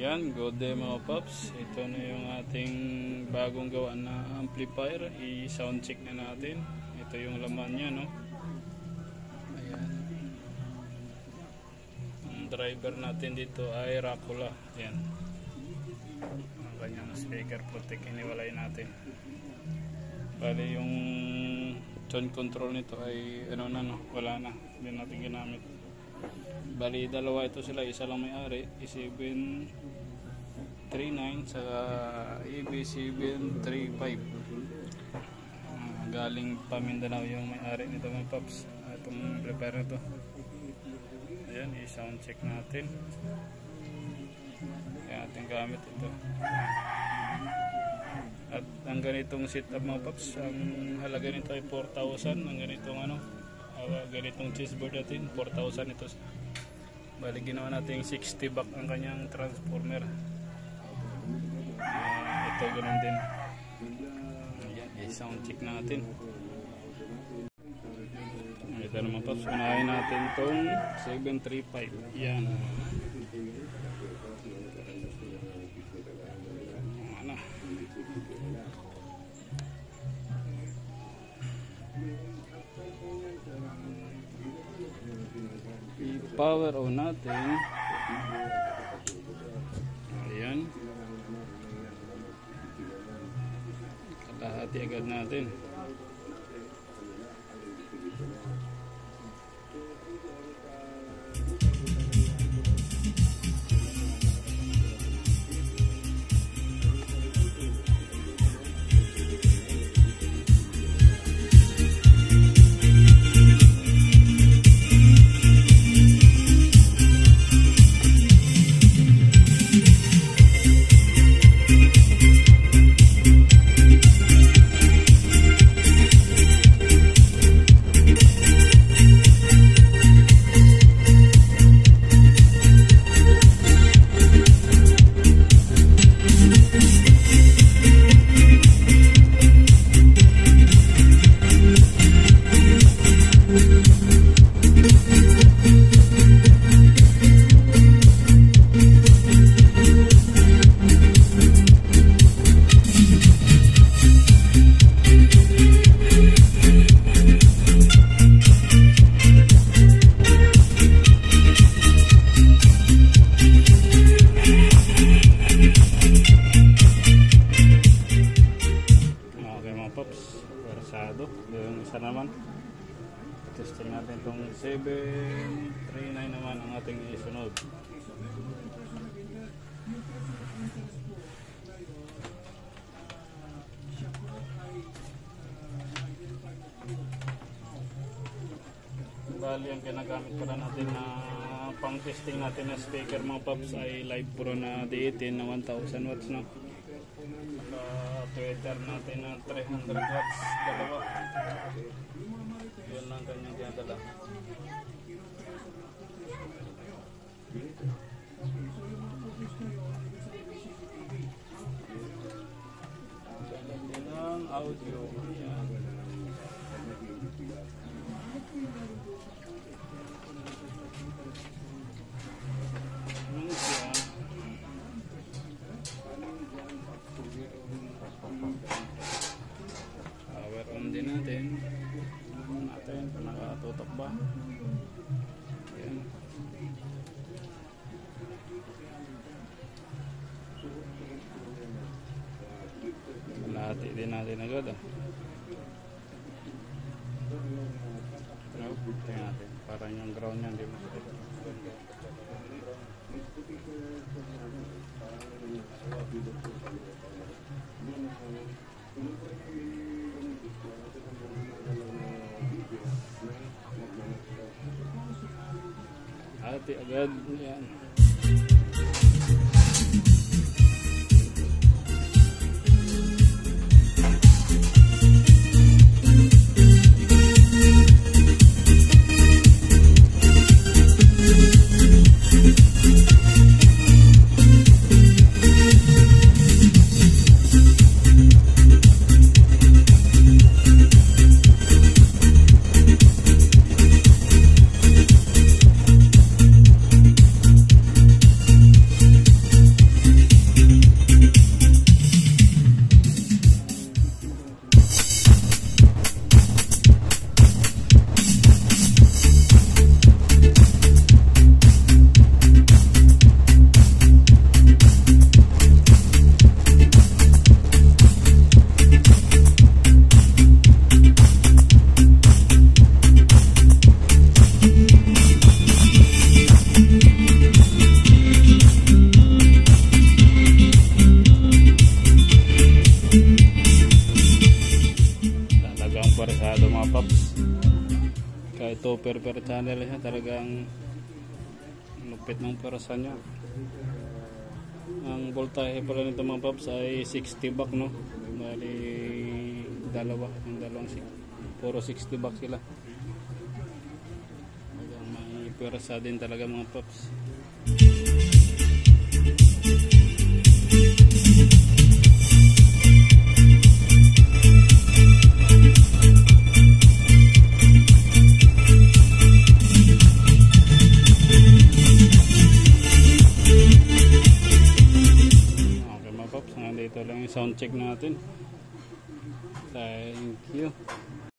Ayan, good day mga paps. Ito na yung ating bagong gawa na amplifier. I-sound check na natin. Ito yung laman niya, no? Ayan. Ang driver natin dito ay Rakula. Ayan. Ang kanyang speaker protect, iniwalay natin. Bali yung tone control nito ay ano na, no? Wala na. Hindi natin ginamit. Bali dalawa ito sila, isa lang may-ari, E739 sa EB735. Galing pa Mindanao yung may-ari nito mga paps. Itong amplifier na to. Ayan, i-sound check natin. Ayan, ating gamit ito. At ang ganitong setup mga paps, ang halaga nito ay 4,000. Ang ganitong ganitong chessboard natin 4,000 ito. Bali ginawa natin 60 back ang kanyang transformer. Ito ganun din. Ayan, i-sound check natin. Ito naman paps, unahin natin itong 735. Yan. Ano? I-power on natin. Ayan. Kalahati agad natin. Yung isa naman testing natin itong 739 naman ang ating isunod. Bali ang ginagamit pala natin na pang testing natin na speaker mga paps ay Live Pro na D18 na 1000 watts na. Tweeter natin na 300 watts dalawa. Yun lang kanyang ginadala. Ganyan ang audio. Yan. Power on din natin. Kung nakatutok ba. Ayan. Malahati din natin agad. Tingnan natin. Parang yung ground niya hindi mo. Hati agad yan. per channel siya, talagang lupit ng perasan niya. Ang voltahe pala nito mga paps ay 60 back, no? Bali yung dalawang puro 60 back sila. Talagang may perasa din talaga mga paps. Dito lang yung sound check natin. Thank you.